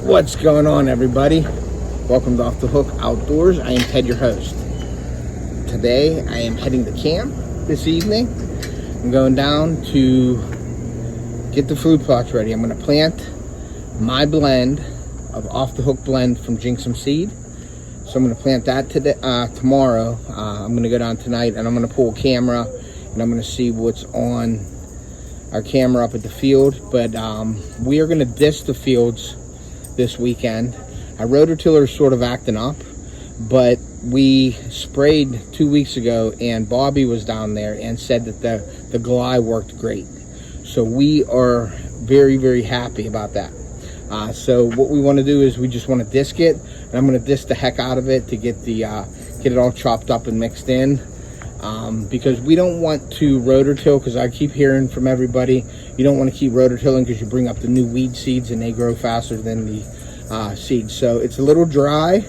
What's going on, everybody? Welcome to Off the Hook Outdoors. I am Ted, your host. Today I am heading to camp this evening. I'm going down to get the food plots ready. I'm going to plant my blend of Off the Hook blend from Jinx Seed. So I'm going to plant that today, tomorrow. I'm going to go down tonight and I'm going to pull a camera and I'm going to see what's on our camera up at the field. But we are going to disc the fields this weekend. Our rototiller is sort of acting up, but we sprayed 2 weeks ago and Bobby was down there and said that the glide worked great. So we are very, very happy about that. So what we want to do is we just want to disc it, and I'm going to disc the heck out of it to get it all chopped up and mixed in, because we don't want to rototill, because I keep hearing from everybody you don't want to keep rototilling because you bring up the new weed seeds and they grow faster than the seeds. So it's a little dry,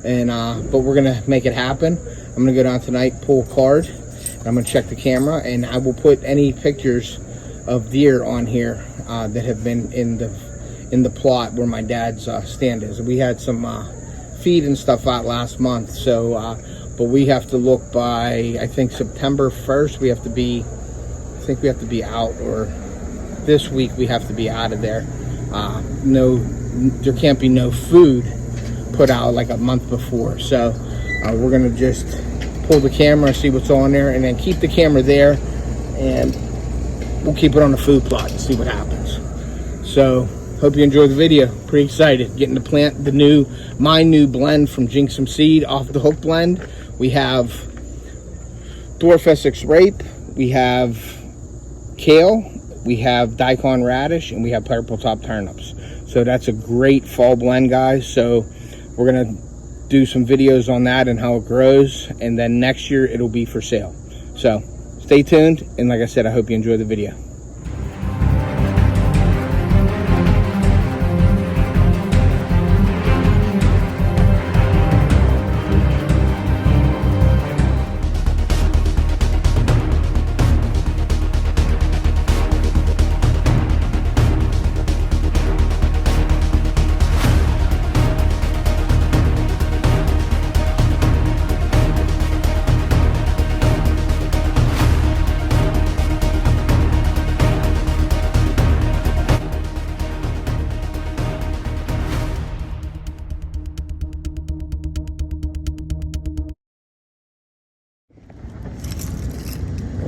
and but we're gonna make it happen. I'm gonna go down tonight, pull a card, and I'm gonna check the camera, and I will put any pictures of deer on here that have been in the plot where my dad's stand is. We had some feed and stuff out last month, so but we have to look by, I think, September 1st. We have to be out, or this week we have to be out of there. There can't be no food put out like a month before. So we're gonna just pull the camera, see what's on there, and then keep the camera there, and we'll keep it on the food plot and see what happens. So hope you enjoyed the video. Pretty excited getting to plant my new blend from Jinx Seed, Off the Hook blend. We have dwarf Essex rape, we have kale, we have daikon radish, and we have purple top turnips. So that's a great fall blend, guys. So we're gonna do some videos on that and how it grows, and then next year it'll be for sale. So stay tuned, and like I said, I hope you enjoy the video.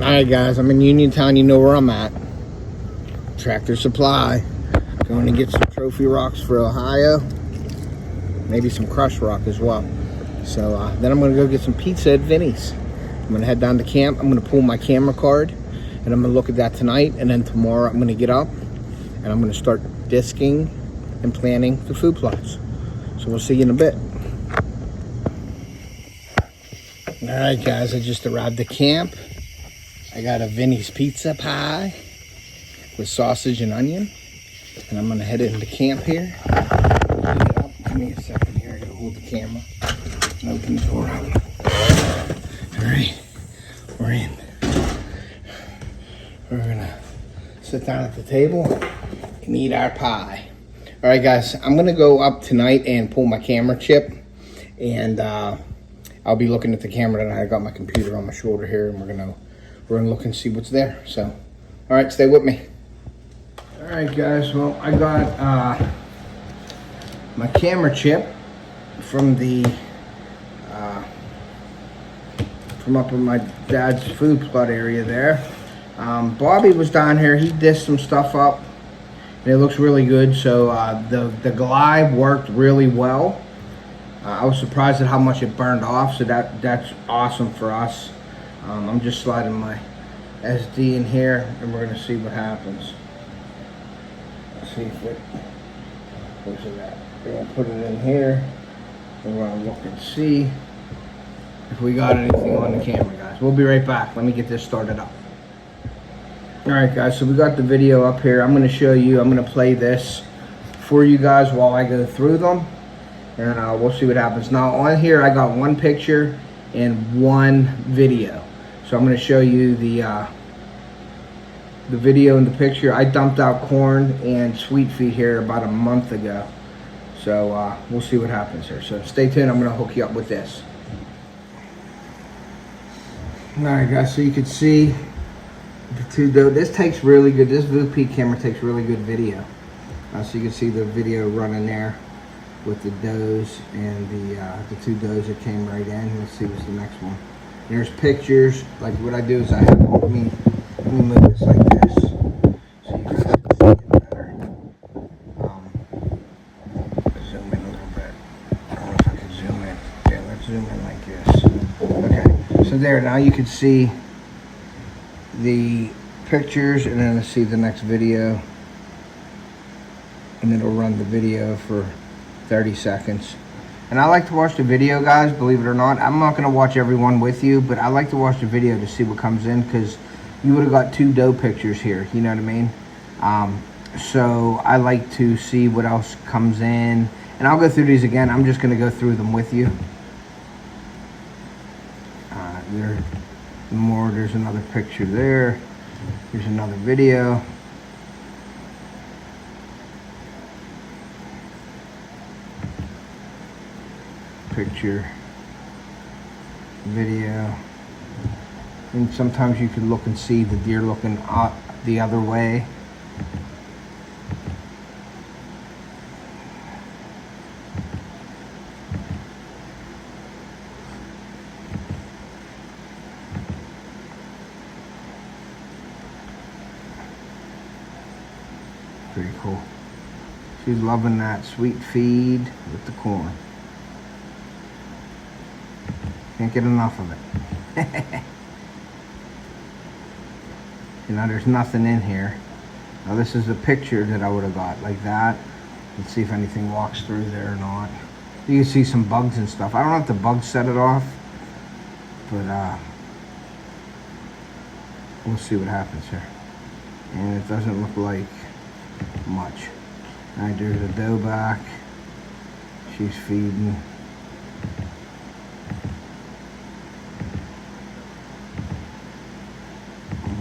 Alright guys, I'm in Uniontown. You know where I'm at. Tractor Supply. Going to get some trophy rocks for Ohio. Maybe some crushed rock as well. So then I'm going to go get some pizza at Vinny's. I'm going to head down to camp. I'm going to pull my camera card, and I'm going to look at that tonight. And then tomorrow I'm going to get up and I'm going to start disking and planting the food plots. So we'll see you in a bit. Alright guys, I just arrived at camp. I got a Vinny's pizza pie with sausage and onion, and I'm gonna head into camp here. Give me a second here. I gotta hold the camera and open the door up. All right, we're in. We're gonna sit down at the table and eat our pie. All right, guys, I'm gonna go up tonight and pull my camera chip, and I'll be looking at the camera tonight. I got my computer on my shoulder here, and we're gonna look and see what's there. So, all right, stay with me. All right, guys. Well, I got my camera chip from from up in my dad's food plot area there. Bobby was down here. He dished some stuff up, and it looks really good. So the glide worked really well. I was surprised at how much it burned off. So that's awesome for us. I'm just sliding my SD in here, and we're gonna see what happens. Let's see if it, where's it at? We're gonna put it in here, and we're gonna look and see if we got anything on the camera, guys. We'll be right back. Let me get this started up. All right, guys, so we got the video up here. I'm gonna show you, I'm gonna play this for you guys while I go through them, and we'll see what happens. Now on here, I got one picture and one video. So I'm going to show you the video and the picture. I dumped out corn and sweet feed here about a month ago. So we'll see what happens here. So stay tuned. I'm gonna hook you up with this. All right, guys. So you can see the two doe. This takes really good. This VooPeak camera takes really good video. So you can see the video running there with the does and the two does that came right in. Let's see what's the next one. And there's pictures. Like what I do is I have let me move this like this so you guys can see it better. Zoom in a little bit. I don't know if I can zoom in. Yeah, let's zoom in like this. Okay, so there. Now you can see the pictures, and then let's see the next video. And it'll run the video for 30 seconds. And I like to watch the video, guys, believe it or not. I'm not gonna watch everyone with you, but I like to watch the video to see what comes in, because you would have got two doe pictures here, you know what I mean? So I like to see what else comes in. And I'll go through these again. I'm just gonna go through them with you. There's another picture there. Here's another video. Picture, video, and sometimes you can look and see the deer looking up the other way. Pretty cool. She's loving that sweet feed with the corn. Can't get enough of it. You know, there's nothing in here. Now this is a picture that I would have got like that. Let's see if anything walks through there or not. You can see some bugs and stuff. I don't know if the bugs set it off, but we'll see what happens here. And it doesn't look like much. All right, there's a doe back. She's feeding.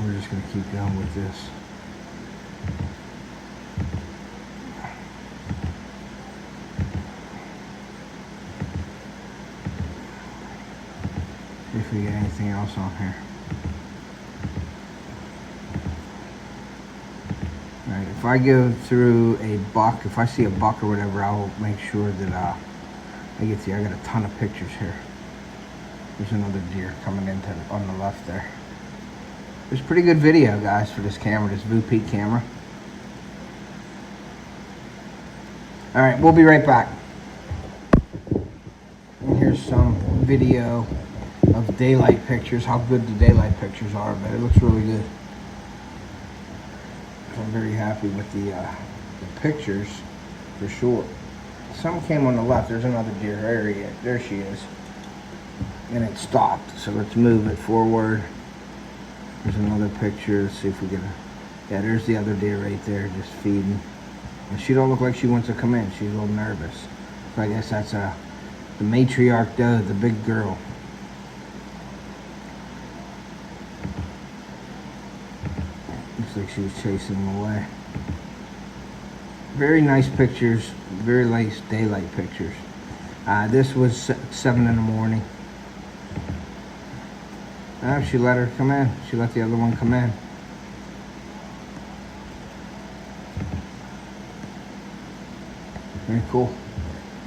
We're just going to keep going with this. See if we get anything else on here. Alright, if I go through a buck, if I see a buck or whatever, I'll make sure that I get to you. I got a ton of pictures here. There's another deer coming into on the left there. There's pretty good video, guys, for this camera, this VooPeak camera. All right, we'll be right back. And here's some video of daylight pictures, how good the daylight pictures are, but it looks really good. So I'm very happy with the pictures, for sure. Some came on the left. There's another deer. There she is. And it stopped, so let's move it forward. There's another picture. Let's see if we get a... Yeah, there's the other deer right there, just feeding. And she don't look like she wants to come in. She's a little nervous. So I guess that's the matriarch doe, the big girl. Looks like she was chasing them away. Very nice pictures. Very nice daylight pictures. This was 7 in the morning. She let her come in. She let the other one come in. Very cool.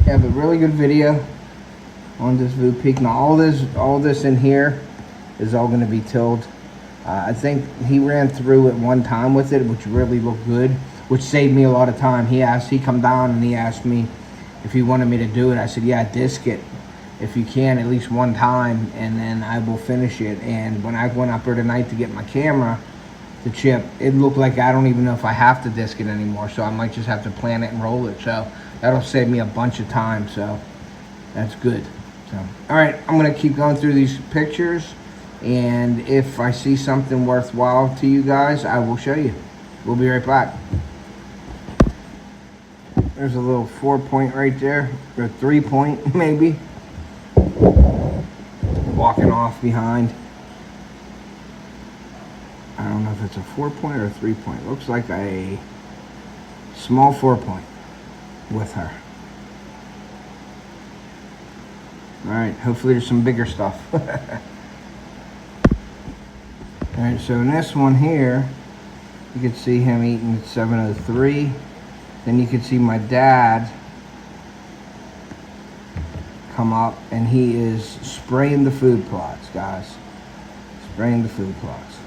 Yeah, but really good video on this VooPeak. Now all this in here is all going to be tilled. I think he ran through it one time with it, which really looked good, which saved me a lot of time. He come down and he asked me if he wanted me to do it. I said, yeah, disc it if you can at least one time, and then I will finish it. And when I went up there tonight to get my camera to chip, it looked like I don't even know if I have to disc it anymore, so I might just have to plan it and roll it. So that'll save me a bunch of time, so that's good. So all right, I'm gonna keep going through these pictures, and if I see something worthwhile to you guys, I will show you. We'll be right back. There's a little 4-point right there, or 3-point maybe. Walking off behind. I don't know if it's a 4-point or a 3-point. Looks like a small 4-point with her. All right, hopefully there's some bigger stuff. All right, so in this one here, you can see him eating at 7:03. Then you can see my dad come up, and he is spraying the food plots, guys. Spraying the food plots.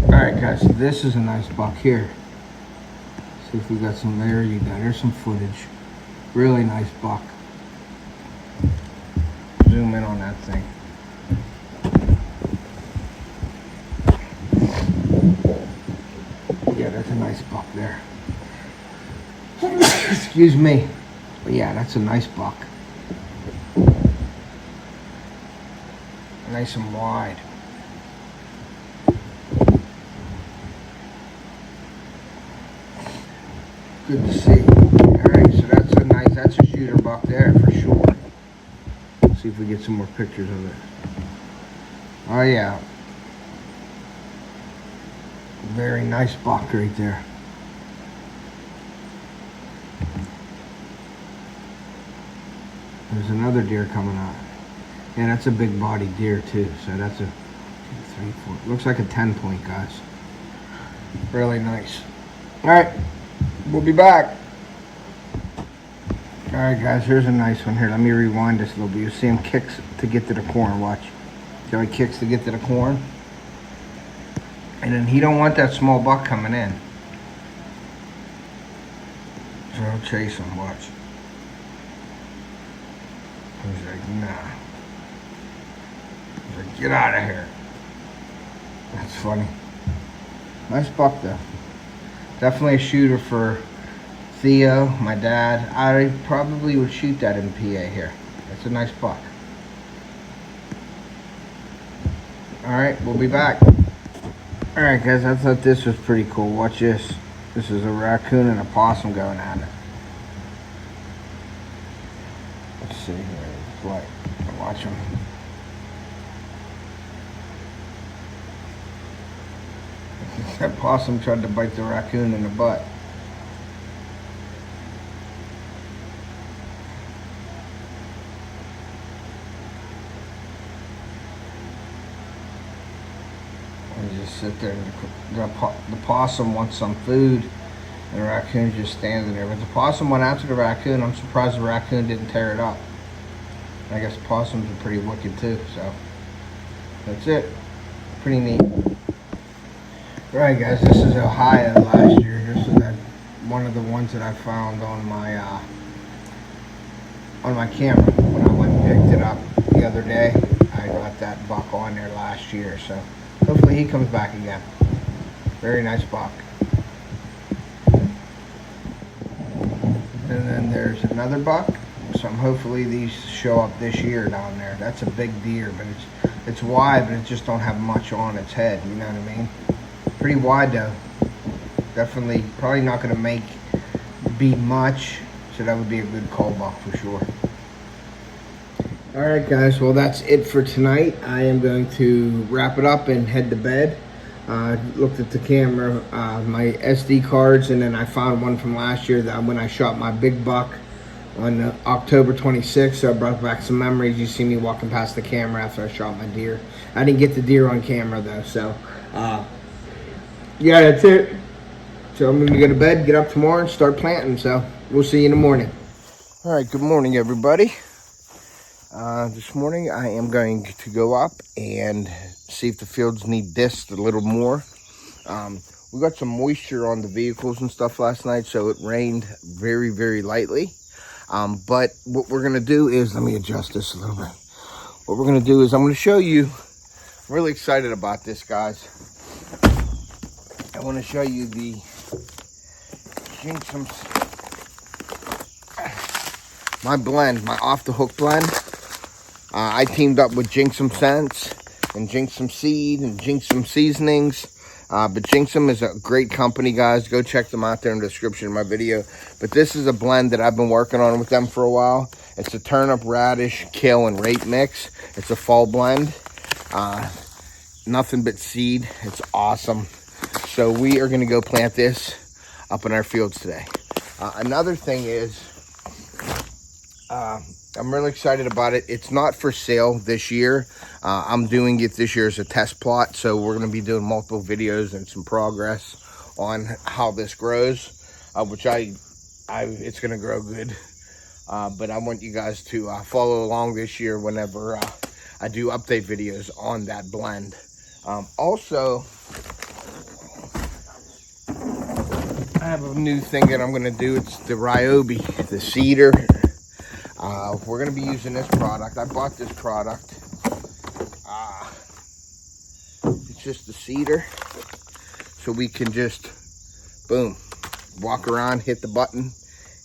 Alright guys, so this is a nice buck here. See if we got some, there you go, there's some footage. Really nice buck. Zoom in on that thing. Yeah, that's a nice buck there. Excuse me. But yeah, that's a nice buck. Nice and wide. Good to see. Alright, so that's a shooter buck there for sure. Let's see if we get some more pictures of it. Oh yeah. Very nice buck right there. There's another deer coming out. Yeah, that's a big bodied deer too. So that's a 2, 3, 4. Looks like a 10-point, guys. Really nice. Alright. We'll be back. Alright guys, here's a nice one here. Let me rewind this a little bit. You see him kicks to get to the corn, watch. See how he kicks to get to the corn? And then he don't want that small buck coming in. So he'll chase him, watch. He's like, nah. He's like, get out of here. That's funny. Nice buck though. Definitely a shooter for Theo, my dad. I probably would shoot that in PA here. That's a nice buck. Alright, we'll be back. Alright guys, I thought this was pretty cool. Watch this. This is a raccoon and a possum going at it. Let's see here. What? Watch them. That possum tried to bite the raccoon in the butt. And just sit there, and the possum wants some food, and the raccoon's just standing there. But the possum went after the raccoon. I'm surprised the raccoon didn't tear it up. I guess possums are pretty wicked too, so that's it. Pretty neat. Alright guys, this is Ohio last year. This is one of the ones that I found on my camera when I went and picked it up the other day. I got that buck on there last year, so hopefully he comes back again. Very nice buck. And then there's another buck. So hopefully these show up this year down there. That's a big deer, but it's wide, but it just don't have much on its head. You know what I mean? Pretty wide though. Definitely, probably not going to be much. So that would be a good call buck for sure. Alright guys, well that's it for tonight. I am going to wrap it up and head to bed. Looked at the camera, my SD cards, and then I found one from last year that when I shot my big buck on October 26th, so I brought back some memories. You see me walking past the camera after I shot my deer. I didn't get the deer on camera though, so yeah, that's it. So I'm gonna go to bed, get up tomorrow, and start planting. So we'll see you in the morning. All right, good morning, everybody. This morning I am going to go up and see if the fields need disked a little more. We got some moisture on the vehicles and stuff last night, so it rained very, very lightly. But what we're gonna do is, let me adjust this a little bit. What we're gonna do is I'm gonna show you, I'm really excited about this, guys. I wanna show you the Jinxum, my blend, my off the hook blend. I teamed up with Jinxum Scents and Jinxum Seed and Jinxum Seasonings. But Jinxum is a great company, guys. Go check them out there in the description of my video. But this is a blend that I've been working on with them for a while. It's a turnip, radish, kale, and rape mix. It's a fall blend. Nothing but seed. It's awesome. So we are going to go plant this. up in our fields today. Another thing is, I'm really excited about it. It's not for sale this year. I'm doing it this year as a test plot, so we're going to be doing multiple videos and some progress on how this grows, which it's going to grow good. But I want you guys to follow along this year whenever I do update videos on that blend. Also, I have a new thing that I'm going to do. It's the Ryobi, the cedar. We're going to be using this product. I bought this product. It's just the cedar. So we can just, boom, walk around, hit the button,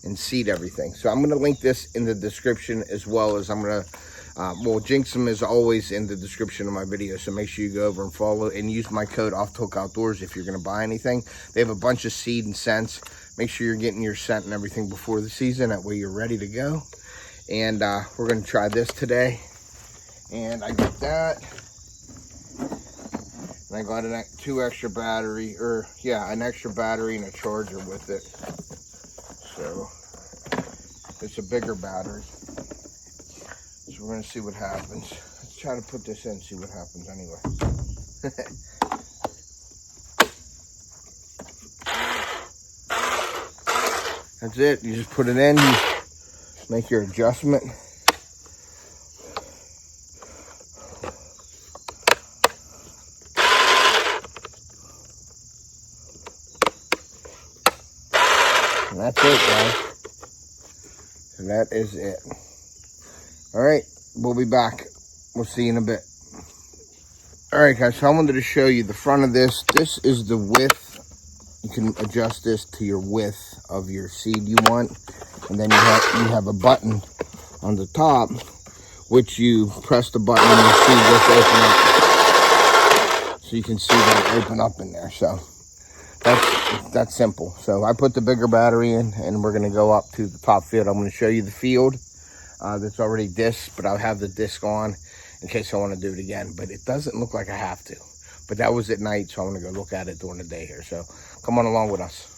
and seed everything. So I'm going to link this in the description, as well as I'm going to, well, Jinxum is always in the description of my video. So make sure you go over and follow and use my code OFFTHEHOOKOUTDOORS if you're going to buy anything. They have a bunch of seed and scents. Make sure you're getting your scent and everything before the season. That way you're ready to go. And we're going to try this today. And I got that. And I got an extra battery and a charger with it. So it's a bigger battery. So we're going to see what happens. Let's try to put this in, see what happens anyway. That's it. You just put it in. You make your adjustment. And that's it, guys. So that is it. All right, we'll be back. We'll see you in a bit. All right, guys, so I wanted to show you the front of this. This is the width. You can adjust this to your width of your seed you want. And then you have a button on the top, which you press the button and your seed just open up. So you can see that open up in there. So that's simple. So I put the bigger battery in, and we're going to go up to the top field. I'm going to show you the field that's already disked, but I'll have the disc on in case I want to do it again. But it doesn't look like I have to. But that was at night, so I'm going to go look at it during the day here. So come on along with us.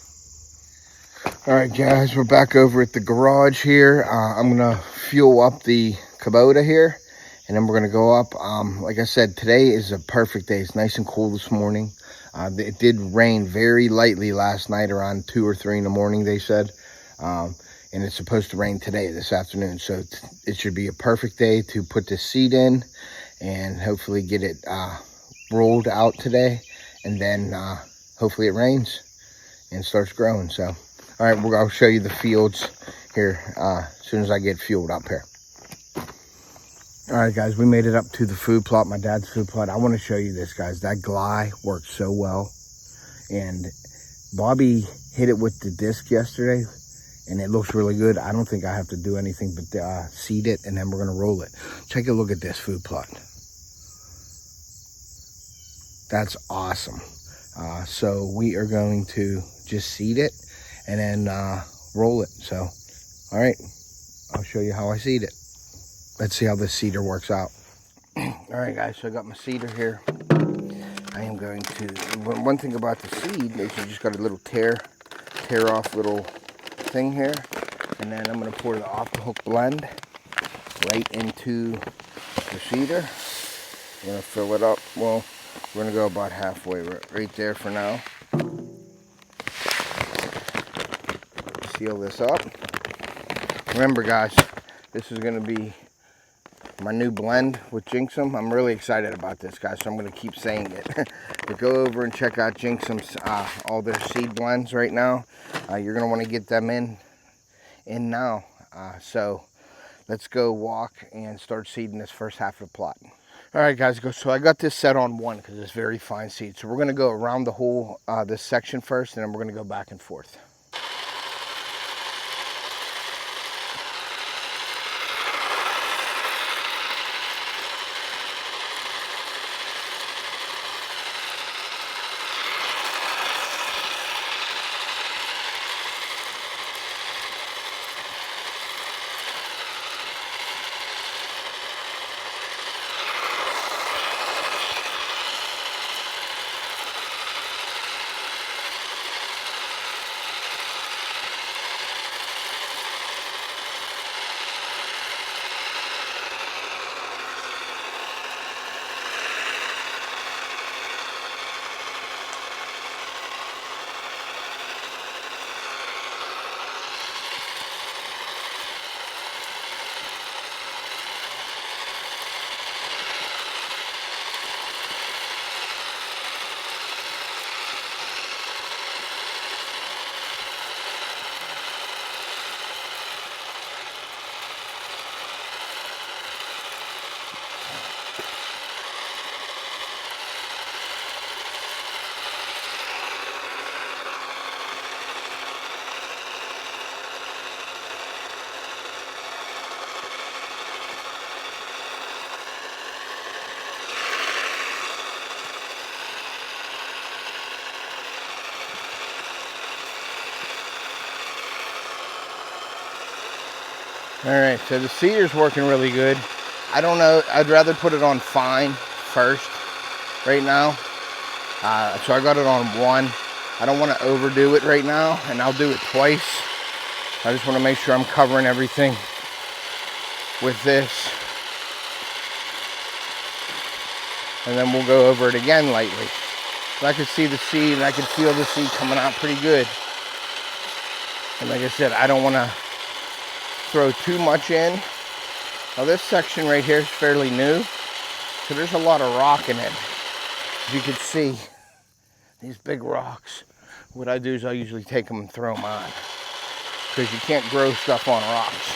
All right, guys, we're back over at the garage here. I'm going to fuel up the Kubota here, and then we're going to go up. Like I said, today is a perfect day. It's nice and cool this morning. It did rain very lightly last night around 2 or 3 in the morning, they said. And it's supposed to rain today, this afternoon. So it should be a perfect day to put the seed in and hopefully get it rolled out today. And then hopefully it rains and starts growing. So, all right, I'll show you the fields here as soon as I get fueled up here. All right, guys, we made it up to the food plot, my dad's food plot. I want to show you this, guys. That glide worked so well. And Bobby hit it with the disc yesterday, and it looks really good. I don't think I have to do anything but seed it, and then we're going to roll it. Take a look at this food plot. That's awesome. So we are going to just seed it and then roll it. So, all right, I'll show you how I seed it. Let's see how this cedar works out. All right, guys, so I got my cedar here. I am going to, one thing about the seed is you just got a little tear off little thing here. And then I'm going to pour the Off the Hook blend right into the cedar. I'm going to fill it up. Well, we're going to go about halfway right there for now. Seal this up. Remember, guys, this is going to be my new blend with Jinxum. I'm really excited about this, guys, so I'm going to keep saying it. But go over and check out Jinxum's, all their seed blends right now. You're going to want to get them in now. So let's go walk and start seeding this first half of the plot. All right, guys, so I got this set on 1 because it's very fine seed. So we're going to go around the whole, this section first, and then we're going to go back and forth. All right, so the seeder's working really good. I don't know, I'd rather put it on fine first right now. So I got it on 1. I don't want to overdo it right now, and I'll do it twice. I just want to make sure I'm covering everything with this. And then we'll go over it again lightly. But I can see the seed, and I can feel the seed coming out pretty good. And like I said, I don't want to throw too much in. Now this section right here is fairly new, so there's a lot of rock in it. As you can see, these big rocks. What I do is I usually take them and throw them on, because you can't grow stuff on rocks.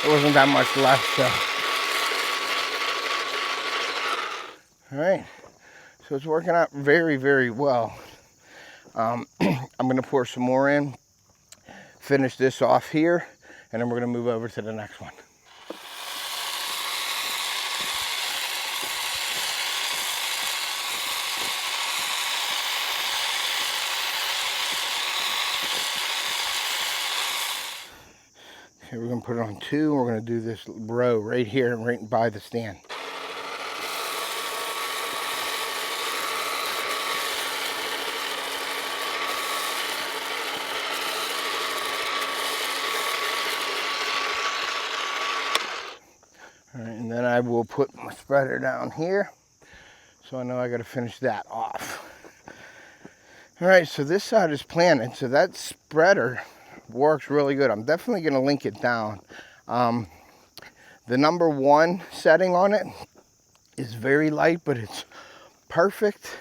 There wasn't that much left, so. All right, so it's working out very, very well. I'm gonna pour some more in, finish this off here, and then we're gonna move over to the next one. Okay, we're gonna put it on 2. We're gonna do this row right here, right by the stand. All right, and then I will put my spreader down here, so I know I got to finish that off. All right, so this side is planted, so that spreader works really good. I'm definitely going to link it down. The number 1 setting on it is very light, but it's perfect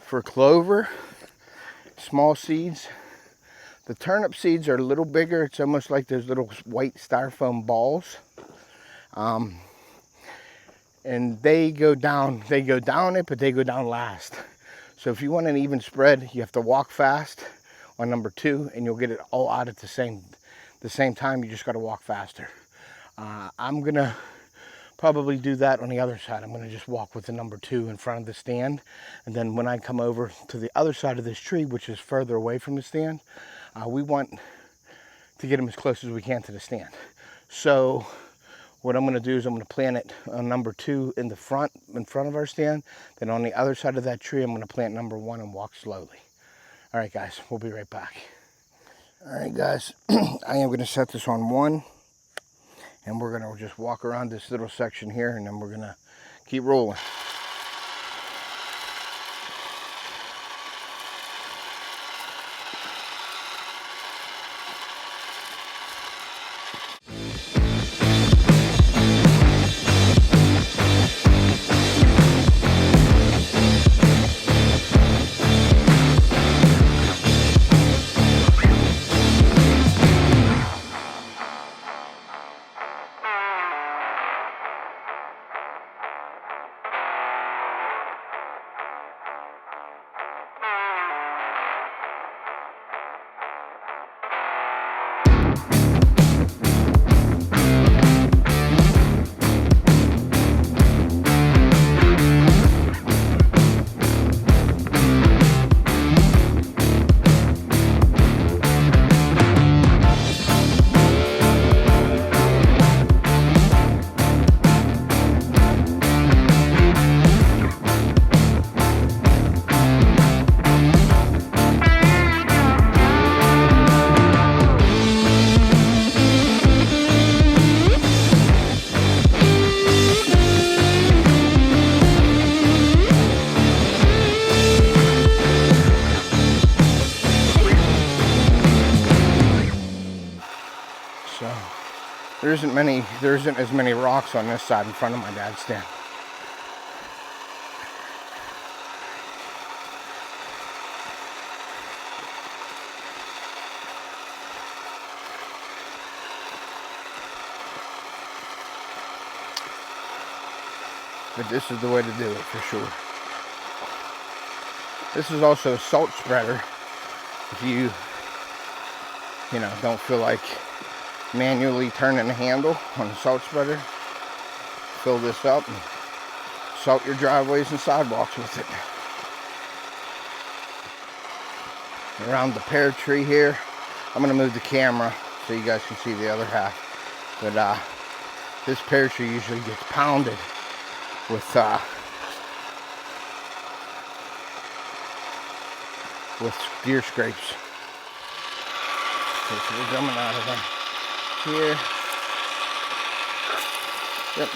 for clover, small seeds. The turnip seeds are a little bigger. It's almost like those little white styrofoam balls. And they go down it, but they go down last. So if you want an even spread, you have to walk fast on number 2, and you'll get it all out at the same time. You just got to walk faster. I'm gonna probably do that on the other side. I'm gonna just walk with the number 2 in front of the stand, and then when I come over to the other side of this tree, which is further away from the stand, we want to get them as close as we can to the stand. So what I'm going to do is I'm going to plant it on number 2 in front of our stand. Then on the other side of that tree, I'm going to plant number 1 and walk slowly. All right, guys, we'll be right back. All right, guys, I am going to set this on 1, and we're going to just walk around this little section here, and then we're going to keep rolling. There isn't as many rocks on this side in front of my dad's stand. But this is the way to do it for sure. This is also a salt spreader. If you don't feel like manually turning the handle on the salt spreader, fill this up and salt your driveways and sidewalks with it. Around the pear tree here, I'm going to move the camera so you guys can see the other half. But this pear tree usually gets pounded with deer scrapes. Okay, so we're coming out of them here. Yep.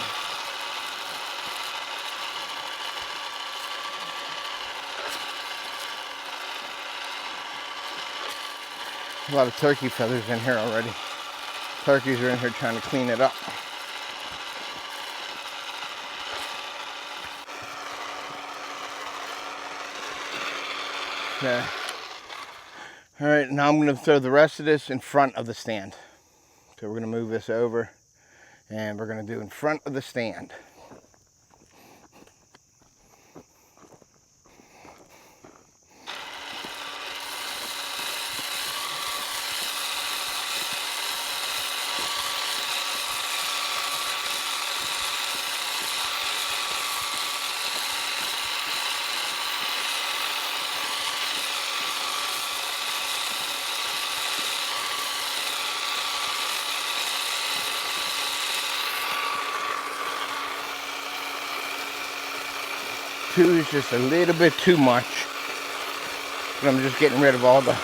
A lot of turkey feathers in here already. Turkeys are in here trying to clean it up. Okay. All right, now I'm going to throw the rest of this in front of the stand. So we're going to move this over and we're going to do in front of the stand. Two is just a little bit too much, but I'm just getting rid of all the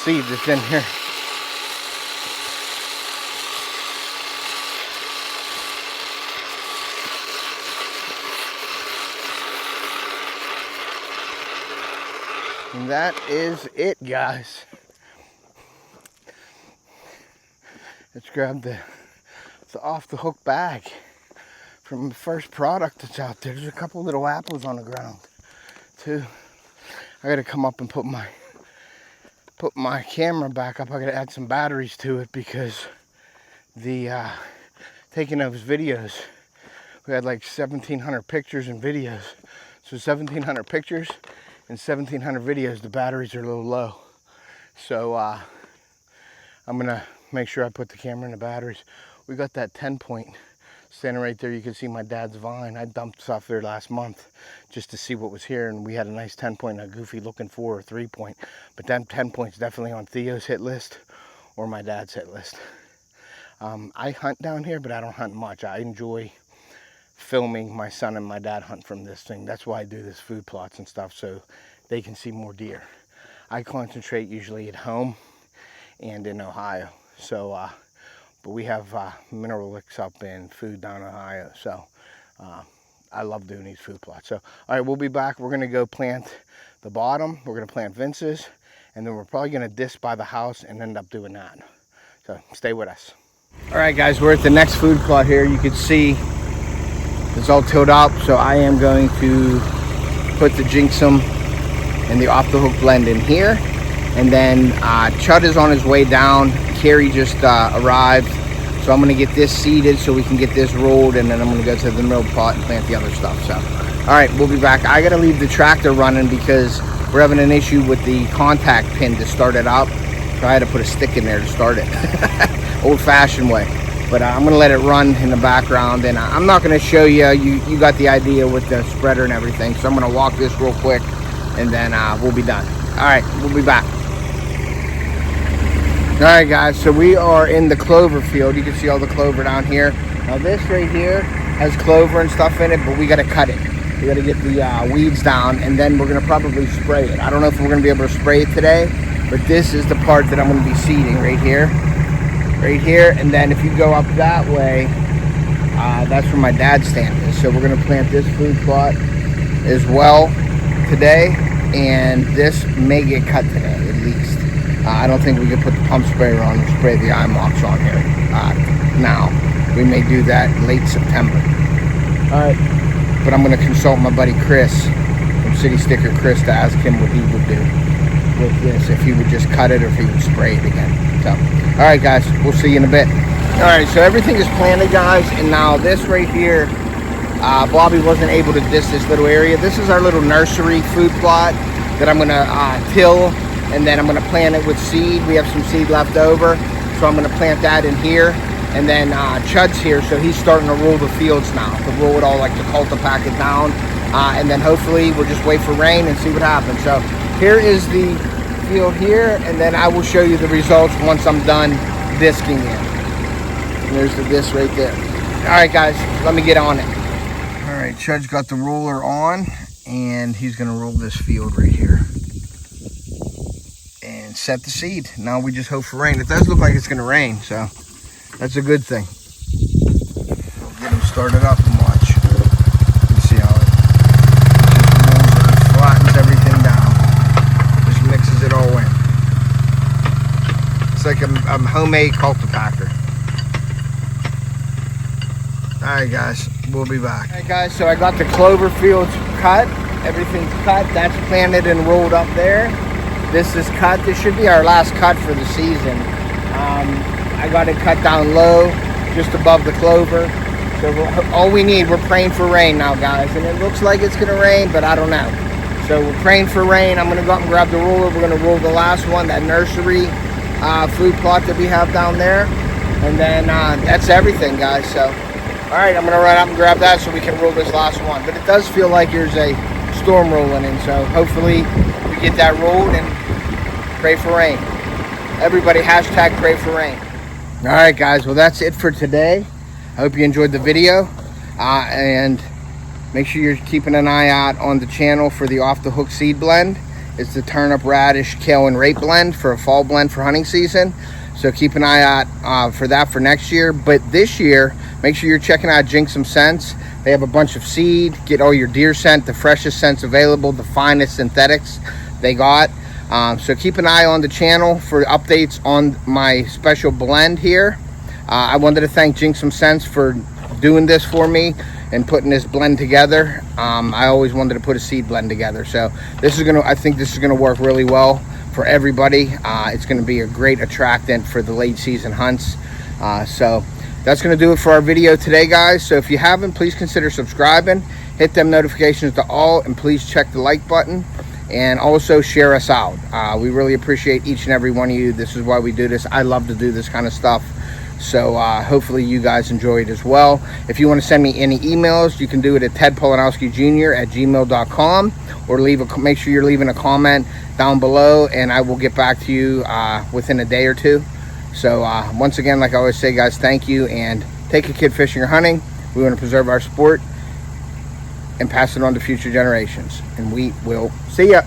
seed that's in here. And that is it, guys. Let's grab the off the hook bag from the first product that's out there. There's a couple little apples on the ground too. I gotta come up and put my camera back up. I gotta add some batteries to it because the taking those videos, we had like 1,700 pictures and videos. So 1,700 pictures and 1,700 videos, the batteries are a little low. So I'm gonna make sure I put the camera in the batteries. We got that 10-point standing right there. You can see my dad's vine. I dumped stuff there last month just to see what was here, and we had a nice 10-point, a goofy looking 4 or 3-point. But that 10-point's definitely on Theo's hit list or my dad's hit list. I hunt down here, but I don't hunt much. I enjoy filming my son and my dad hunt from this thing. That's why I do this food plots and stuff, so they can see more deer. I concentrate usually at home and in Ohio. So but we have mineral licks up in food down in Ohio, so I love doing these food plots. So all right, we'll be back. We're gonna go plant the bottom, we're gonna plant Vince's, and then we're probably gonna disc by the house and end up doing that. So stay with us. All right guys, we're at the next food plot here. You can see it's all tilled up, so I am going to put the Jinxum and the Off the Hook blend in here. And then Chud is on his way down. Carrie just arrived. So I'm gonna get this seeded so we can get this rolled, and then I'm gonna go to the middle pot and plant the other stuff. So, all right, we'll be back. I gotta leave the tractor running because we're having an issue with the contact pin to start it up. So I had to put a stick in there to start it, old-fashioned way. But I'm gonna let it run in the background, and I'm not gonna show you. You got the idea with the spreader and everything. So I'm gonna walk this real quick, and then we'll be done. All right, we'll be back. All right guys, so we are in the clover field. You can see all the clover down here. Now this right here has clover and stuff in it, but we gotta cut it. We gotta get the weeds down, and then we're gonna probably spray it. I don't know if we're gonna be able to spray it today, but this is the part that I'm gonna be seeding right here. Right here, and then if you go up that way, that's where my dad's stand is. So we're gonna plant this food plot as well today, and this may get cut today at least. I don't think we can put the pump sprayer on or spray the eye mox on here now. We may do that late September. All right, but I'm going to consult my buddy Chris from City Sticker Chris to ask him what he would do with this, if he would just cut it or if he would spray it again. So, all right, guys, we'll see you in a bit. All right, so everything is planted, guys, and now this right here, Bobby wasn't able to disc this little area. This is our little nursery food plot that I'm going to till. And then I'm going to plant it with seed. We have some seed left over, so I'm going to plant that in here. And then Chud's here, so he's starting to roll the fields now, to roll it all, like to cultipack it down. And then hopefully we'll just wait for rain and see what happens. So here is the field here, and then I will show you the results once I'm done disking it. And there's the disc right there. All right, guys, let me get on it. All right, Chud's got the roller on, and he's gonna roll this field right here and set the seed. Now we just hope for rain. It does look like it's gonna rain, so that's a good thing. We'll get him started up and watch. You see how it just rolls and flattens everything down. Just mixes it all in. It's like a homemade cultipacker. All right, guys, we'll be back. All right, guys, so I got the clover fields cut. Everything's cut. That's planted and rolled up there. This is cut. This should be our last cut for the season. I got it cut down low, just above the clover. So all we need, we're praying for rain now, guys. And it looks like it's gonna rain, but I don't know. So we're praying for rain. I'm gonna go up and grab the roller. We're gonna roll the last one, that nursery food plot that we have down there. And then that's everything, guys. So, all right, I'm gonna run up and grab that so we can roll this last one. But it does feel like there's a storm rolling in. So hopefully we get that rolled and pray for rain. Everybody hashtag pray for rain. All right, guys, well, that's it for today. I hope you enjoyed the video, and make sure you're keeping an eye out on the channel for the Off the Hook seed blend. It's the turnip, radish, kale, and rape blend for a fall blend for hunting season. So keep an eye out for that for next year. But this year, make sure you're checking out Jinx Some Scents. They have a bunch of seed. Get all your deer scent, the freshest scents available, the finest synthetics they got. So keep an eye on the channel for updates on my special blend here. I wanted to thank Jinx Some Scents for doing this for me and putting this blend together. I always wanted to put a seed blend together. So this is I think this is gonna work really well for everybody. It's gonna be a great attractant for the late season hunts. So that's gonna do it for our video today, guys. So if you haven't, please consider subscribing, hit them notifications to all, and please check the like button. And also share us out. We really appreciate each and every one of you. This is why we do this. I love to do this kind of stuff. So hopefully you guys enjoy it as well. If you want to send me any emails, you can do it at tedpolanowskijr@gmail.com, or make sure you're leaving a comment down below, and I will get back to you within a day or two. So once again, like I always say, guys, thank you, and take a kid fishing or hunting. We want to preserve our sport and pass it on to future generations. And we will see ya.